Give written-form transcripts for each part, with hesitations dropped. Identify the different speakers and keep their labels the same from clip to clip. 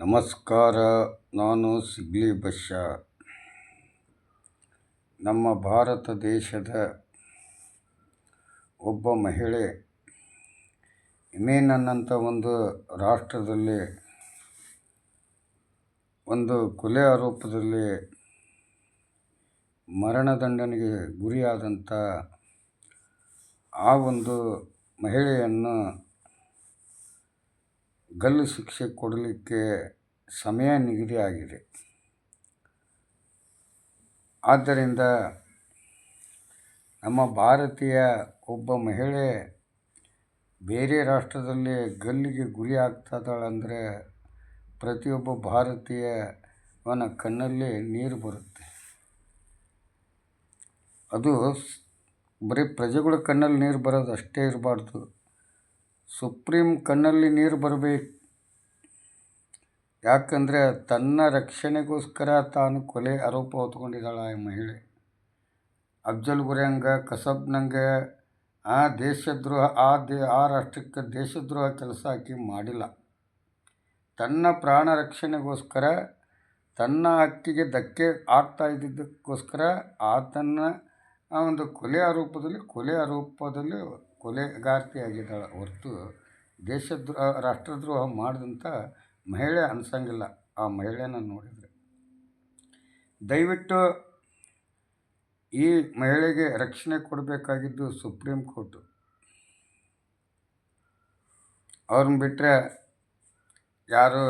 Speaker 1: ನಮಸ್ಕಾರ. ನಾನು ಸಿಗ್ಲಿ ಬಶ್ಯಾ. ನಮ್ಮ ಭಾರತ ದೇಶದ ಒಬ್ಬ ಮಹಿಳೆ ಯೆಮೆನ್ ಅನ್ನಂಥ ಒಂದು ರಾಷ್ಟ್ರದಲ್ಲಿ ಒಂದು ಕೊಲೆ ಆರೋಪದಲ್ಲಿ ಮರಣದಂಡನೆಗೆ ಗುರಿಯಾದಂಥ ಆ ಒಂದು ಮಹಿಳೆಯನ್ನು ಗಲ್ಲು ಶಿಕ್ಷೆ ಕೊಡಲಿಕ್ಕೆ ಸಮಯ ನಿಗದಿಯಾಗಿದೆ. ಆದ್ದರಿಂದ ನಮ್ಮ ಭಾರತೀಯ ಒಬ್ಬ ಮಹಿಳೆ ಬೇರೆ ರಾಷ್ಟ್ರದಲ್ಲಿ ಗಲ್ಲಿಗೆ ಗುರಿ ಆಗ್ತಾಯಿದ್ದಾಳಂದರೆ ಪ್ರತಿಯೊಬ್ಬ ಭಾರತೀಯನ ಕಣ್ಣಲ್ಲಿ ನೀರು ಬರುತ್ತೆ. ಅದು ಬರೀ ಪ್ರಜೆಗಳ ಕಣ್ಣಲ್ಲಿ ನೀರು ಬರೋದು ಅಷ್ಟೇ ಇರಬಾರ್ದು, ಸುಪ್ರೀಂ ಕಣ್ಣಲ್ಲಿ ನೀರು ಬರಬೇಕು. ಯಾಕಂದರೆ ತನ್ನ ರಕ್ಷಣೆಗೋಸ್ಕರ ತಾನು ಕೊಲೆ ಆರೋಪ ಹೊತ್ಕೊಂಡಿದ್ದಾಳೆ ಆ ಮಹಿಳೆ. ಅಫ್ಜಲ್ ಗುರೇಂಗ ಕಸಬ್ನಂಗೆ ದೇಶದ್ರೋಹ ಆ ರಾಷ್ಟ್ರಕ್ಕೆ ದೇಶದ್ರೋಹ ಕೆಲಸ ಆಕೆ ಮಾಡಿಲ್ಲ. ತನ್ನ ಪ್ರಾಣ ರಕ್ಷಣೆಗೋಸ್ಕರ, ತನ್ನ ಹಕ್ಕಿಗೆ ಧಕ್ಕೆ ಆಗ್ತಾ ಇದ್ದಿದ್ದಕ್ಕೋಸ್ಕರ ಆತನ ಒಂದು ಕೊಲೆ ಆರೋಪದಲ್ಲಿ ಕೊಲೆಗಾರ್ತಿಯಾಗಿದ್ದಾಳೆ ಹೊರತು ರಾಷ್ಟ್ರದ್ರೋಹ ಮಾಡಿದಂಥ ಮಹಿಳೆ ಅನ್ಸಂಗಿಲ್ಲ. ಆ ಮಹಿಳೆನ ನೋಡಿದರೆ ದಯವಿಟ್ಟು ಈ ಮಹಿಳೆಗೆ ರಕ್ಷಣೆ ಕೊಡಬೇಕಾಗಿದ್ದು ಸುಪ್ರೀಂ ಕೋರ್ಟು. ಅವ್ರನ್ನ ಬಿಟ್ಟರೆ ಯಾರೂ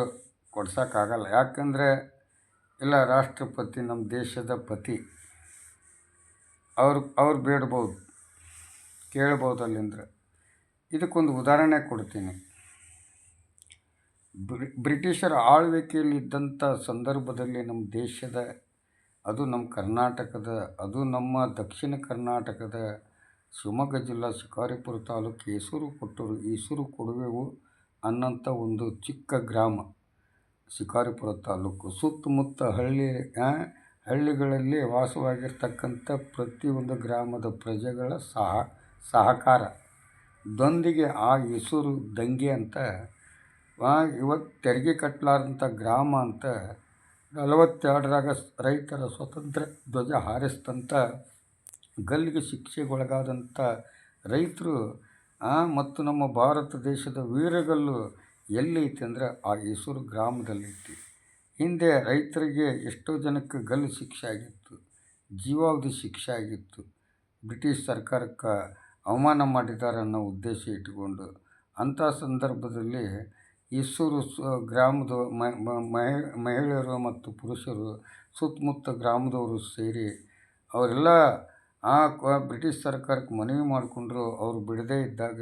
Speaker 1: ಕೊಡ್ಸೋಕ್ಕಾಗಲ್ಲ. ಯಾಕಂದರೆ ಇಲ್ಲ, ರಾಷ್ಟ್ರಪತಿ ನಮ್ಮ ದೇಶದ ಪತಿ, ಅವ್ರು ಬೇಡ್ಬೋದು, ಕೇಳ್ಬೋದು ಅಲ್ಲಿಂದ್ರೆ. ಇದಕ್ಕೊಂದು ಉದಾಹರಣೆ ಕೊಡ್ತೀನಿ. ಬ್ರಿಟಿಷರ ಆಳ್ವಿಕೆಯಲ್ಲಿದ್ದಂಥ ಸಂದರ್ಭದಲ್ಲಿ ನಮ್ಮ ದೇಶದ, ಅದು ನಮ್ಮ ಕರ್ನಾಟಕದ, ಅದು ನಮ್ಮ ದಕ್ಷಿಣ ಕರ್ನಾಟಕದ ಶಿವಮೊಗ್ಗ ಜಿಲ್ಲಾ ಶಿಕಾರಿಪುರ ತಾಲೂಕು ಈಸೂರು ಕೊಡವೆವು ಅನ್ನೋಂಥ ಒಂದು ಚಿಕ್ಕ ಗ್ರಾಮ ಶಿಕಾರಿಪುರ ತಾಲೂಕು. ಸುತ್ತಮುತ್ತ ಹಳ್ಳಿಗಳಲ್ಲಿ ವಾಸವಾಗಿರ್ತಕ್ಕಂಥ ಪ್ರತಿಯೊಂದು ಗ್ರಾಮದ ಪ್ರಜೆಗಳ ಸಹಕಾರದೊಂದಿಗೆ ಆ ಈಸೂರು ದಂಗೆ ಅಂತ ಇವತ್ತು ತೆರಿಗೆ ಕಟ್ಟಲಾರ್ದಂಥ ಗ್ರಾಮ ಅಂತ 42ರಾಗ ರೈತರ ಸ್ವತಂತ್ರ ಧ್ವಜ ಹಾರಿಸಿದಂಥ ಗಲ್ಲಿಗೆ ಶಿಕ್ಷೆಗೊಳಗಾದಂಥ ರೈತರು ಮತ್ತು ನಮ್ಮ ಭಾರತ ದೇಶದ ವೀರಗಲ್ಲು ಎಲ್ಲೈತಿ ಅಂದರೆ ಆ ಈಸೂರು ಗ್ರಾಮದಲ್ಲೈತಿ. ಹಿಂದೆ ರೈತರಿಗೆ ಎಷ್ಟೋ ಜನಕ್ಕೆ ಗಲ್ಲು ಶಿಕ್ಷೆ ಆಗಿತ್ತು, ಜೀವಾವಧಿ ಶಿಕ್ಷೆ ಆಗಿತ್ತು. ಬ್ರಿಟಿಷ್ ಸರ್ಕಾರಕ್ಕೆ ಅವಮಾನ ಮಾಡಿದ್ದಾರೆ ಅನ್ನೋ ಉದ್ದೇಶ ಇಟ್ಟುಕೊಂಡು ಅಂಥ ಸಂದರ್ಭದಲ್ಲಿ ಈಸೂರು ಗ್ರಾಮದ ಮಹಿಳೆಯರು ಮತ್ತು ಪುರುಷರು, ಸುತ್ತಮುತ್ತ ಗ್ರಾಮದವರು ಸೇರಿ ಅವರೆಲ್ಲ ಬ್ರಿಟಿಷ್ ಸರ್ಕಾರಕ್ಕೆ ಮನವಿ ಮಾಡಿಕೊಂಡ್ರು. ಅವರು ಬಿಡದೇ ಇದ್ದಾಗ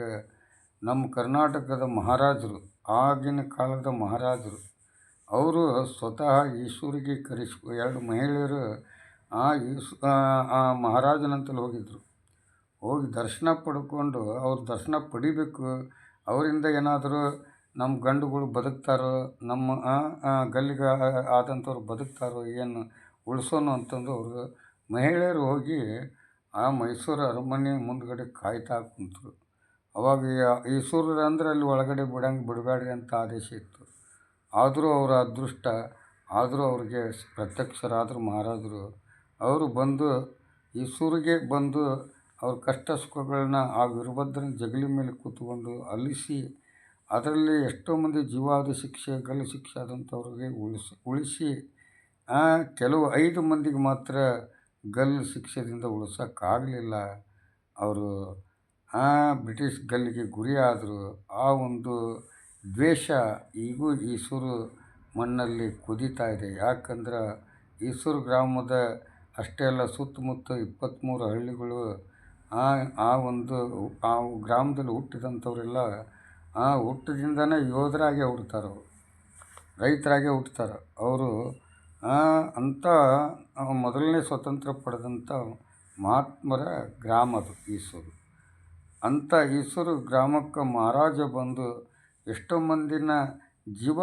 Speaker 1: ನಮ್ಮ ಕರ್ನಾಟಕದ ಮಹಾರಾಜರು, ಆಗಿನ ಕಾಲದ ಮಹಾರಾಜರು, ಅವರು ಸ್ವತಃ ಈಸೂರಿಗೆ 2 ಮಹಿಳೆಯರು ಮಹಾರಾಜನಂತಲ್ಲಿ ಹೋಗಿ ದರ್ಶನ ಪಡ್ಕೊಂಡು, ಅವ್ರ ದರ್ಶನ ಪಡಿಬೇಕು, ಅವರಿಂದ ಏನಾದರೂ ನಮ್ಮ ಗಂಡುಗಳು ಬದುಕ್ತಾರೋ, ನಮ್ಮ ಗಲ್ಲಿಗೆ ಆದಂಥವ್ರು ಬದುಕ್ತಾರೋ, ಏನು ಉಳಿಸೋಣ ಅಂತಂದು ಅವರು ಮಹಿಳೆಯರು ಹೋಗಿ ಆ ಮೈಸೂರು ಅರಮನೆ ಮುಂದ್ಗಡೆ ಕಾಯ್ತಾ ಕುಂತರು. ಅವಾಗ ಈಸೂರು ಅಂದರೆ ಅಲ್ಲಿ ಒಳಗಡೆ ಬಿಡಬೇಡ್ರಿ ಅಂತ ಆದೇಶ ಇತ್ತು. ಆದರೂ ಅವರ ಅದೃಷ್ಟ, ಆದರೂ ಅವ್ರಿಗೆ ಪ್ರತ್ಯಕ್ಷರಾದರು ಮಹಾರಾಜರು. ಅವರು ಬಂದು ಈಸೂರಿಗೆ ಬಂದು ಅವ್ರ ಕಷ್ಟ ಸುಖಗಳನ್ನ ಆ ವೀರಭದ್ರನ ಜಗಲಿ ಮೇಲೆ ಕೂತ್ಕೊಂಡು ಅಲಿಸಿ, ಅದರಲ್ಲಿ ಎಷ್ಟೋ ಮಂದಿ ಜೀವಾವಧಿ ಶಿಕ್ಷೆ, ಗಲ್ಲು ಶಿಕ್ಷೆ ಆದಂಥವ್ರಿಗೆ ಉಳಿಸಿ ಕೆಲವು 5 ಮಂದಿಗೆ ಮಾತ್ರ ಗಲ್ಲು ಶಿಕ್ಷೆದಿಂದ ಉಳಿಸೋಕ್ಕಾಗಲಿಲ್ಲ. ಅವರು ಬ್ರಿಟಿಷ್ ಗಲ್ಲಿಗೆ ಗುರಿಯಾದರು. ಆ ಒಂದು ದ್ವೇಷ ಈಗೂ ಈಸೂರು ಮಣ್ಣಲ್ಲಿ ಕುದೀತಾ ಇದೆ. ಯಾಕಂದ್ರೆ ಈಸೂರು ಗ್ರಾಮದ ಅಷ್ಟೇ ಅಲ್ಲ, ಸುತ್ತಮುತ್ತ 23 ಹಳ್ಳಿಗಳು ಆ ಗ್ರಾಮದಲ್ಲಿ ಹುಟ್ಟಿದಂಥವರೆಲ್ಲ ಹುಟ್ಟಿದಿಂದನೇ ಯೋಧರಾಗೆ ಹುಡ್ತಾರೆ, ರೈತರಾಗೆ ಹುಡ್ತಾರೆ. ಅವರು ಅಂಥ ಮೊದಲನೇ ಸ್ವತಂತ್ರ ಪಡೆದಂಥ ಮಹಾತ್ಮರ ಗ್ರಾಮ ಅದು ಈಸೂರು. ಅಂಥ ಈಸೂರು ಗ್ರಾಮಕ್ಕೆ ಮಹಾರಾಜ ಬಂದು ಎಷ್ಟೋ ಮಂದಿನ ಜೀವ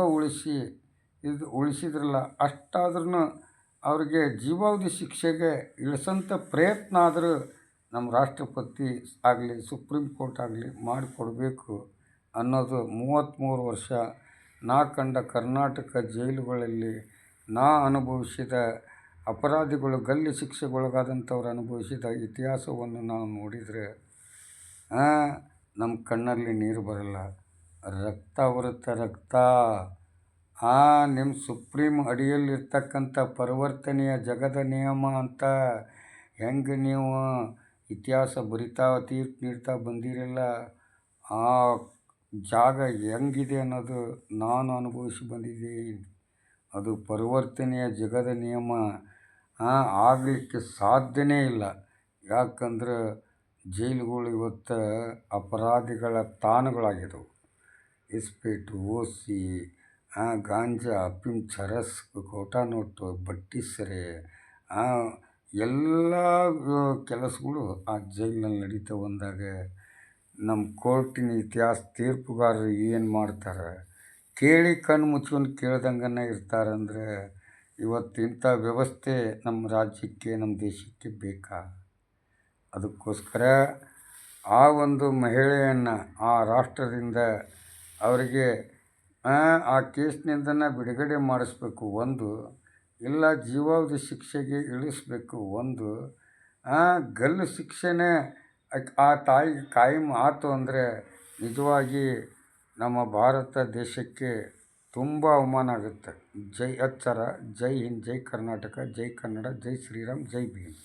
Speaker 1: ಉಳಿಸಿದ್ರಲ್ಲ. ಅಷ್ಟಾದ್ರೂ ಅವ್ರಿಗೆ ಜೀವಾವಧಿ ಶಿಕ್ಷೆಗೆ ಇಳಿಸೋಂಥ ಪ್ರಯತ್ನ ಆದರೂ ನಮ್ಮ ರಾಷ್ಟ್ರಪತಿ ಆಗಲಿ, ಸುಪ್ರೀಂ ಕೋರ್ಟ್ ಆಗಲಿ ಮಾಡಿಕೊಡ್ಬೇಕು ಅನ್ನೋದು 33 ವರ್ಷ ನಾ ಕಂಡ ಕರ್ನಾಟಕ ಜೈಲುಗಳಲ್ಲಿ ನಾ ಅನುಭವಿಸಿದ ಅಪರಾಧಿಗಳು ಗಲ್ಲು ಶಿಕ್ಷೆಗೊಳಗಾದಂಥವ್ರು ಅನುಭವಿಸಿದ ಇತಿಹಾಸವನ್ನು ನಾವು ನೋಡಿದರೆ ನಮ್ಮ ಕಣ್ಣಲ್ಲಿ ನೀರು ಬರಲ್ಲ. ರಕ್ತ ಬರುತ್ತೆ, ರಕ್ತ. ನಿಮ್ಮ ಸುಪ್ರೀಂ ಅಡಿಯಲ್ಲಿರ್ತಕ್ಕಂಥ ಪರಿವರ್ತನೆಯ ಜಗದ ನಿಯಮ ಅಂತ ಹೆಂಗೆ ನೀವು ಇತಿಹಾಸ ಬರಿತಾ ತೀರ್ಪು ನೀಡ್ತಾ ಬಂದಿರಲ್ಲ, ಆ ಜಾಗ ಹೆಂಗಿದೆ ಅನ್ನೋದು ನಾನು ಅನುಭವಿಸಿ ಬಂದಿದ್ದೀನಿ. ಅದು ಪರಿವರ್ತನೆಯ ಜಗದ ನಿಯಮ ಆಗಲಿಕ್ಕೆ ಸಾಧ್ಯನೇ ಇಲ್ಲ. ಯಾಕಂದ್ರೆ ಜೈಲುಗಳು ಇವತ್ತು ಅಪರಾಧಿಗಳ ತಾಣಗಳಾಗಿದ್ದವು. ಇಸ್ಪೀಟು, ಓಸಿ, ಗಾಂಜಾ, ಅಫೀಮ್, ಚರಸ್, ಖೋಟಾ ನೋಟು, ಬಟ್ಟಿ ಸೆರೆ, ಎಲ್ಲ ಕೆಲಸಗಳು ಆ ಜೈಲಿನಲ್ಲಿ ನಡೀತಾ ಬಂದಾಗ ನಮ್ಮ ಕೋರ್ಟಿನ ಇತಿಹಾಸ ತೀರ್ಪುಗಾರರು ಏನು ಮಾಡ್ತಾರೆ ಕೇಳಿ ಕಣ್ಣು ಮುಚ್ಕೊಂಡು ಕೇಳ್ದಂಗನೆ ಇರ್ತಾರಂದರೆ ಇವತ್ತಿಂಥ ವ್ಯವಸ್ಥೆ ನಮ್ಮ ರಾಜ್ಯಕ್ಕೆ, ನಮ್ಮ ದೇಶಕ್ಕೆ ಬೇಕಾ? ಅದಕ್ಕೋಸ್ಕರ ಆ ಒಂದು ಮಹಿಳೆಯನ್ನು ಆ ರಾಷ್ಟ್ರದಿಂದ ಅವರಿಗೆ ಆ ಕೇಸ್ನಿಂದನೇ ಬಿಡುಗಡೆ ಮಾಡಿಸ್ಬೇಕು ಒಂದು, ಇಲ್ಲ ಜೀವಾವಧಿ ಶಿಕ್ಷೆಗೆ ಇಳಿಸ್ಬೇಕು ಒಂದು. ಗಲ್ಲು ಶಿಕ್ಷೆನೇ ಆ ತಾಯಿಗೆ ಕಾಯಂ ಆಯಿತು ಅಂದರೆ ನಿಜವಾಗಿ ನಮ್ಮ ಭಾರತ ದೇಶಕ್ಕೆ ತುಂಬ ಅವಮಾನ ಆಗುತ್ತೆ. ಜೈ ಎಚ್ಚರ, ಜೈ ಹಿಂದ್, ಜೈ ಕರ್ನಾಟಕ, ಜೈ ಕನ್ನಡ, ಜೈ ಶ್ರೀರಾಮ್, ಜೈ ಭೀಮ್.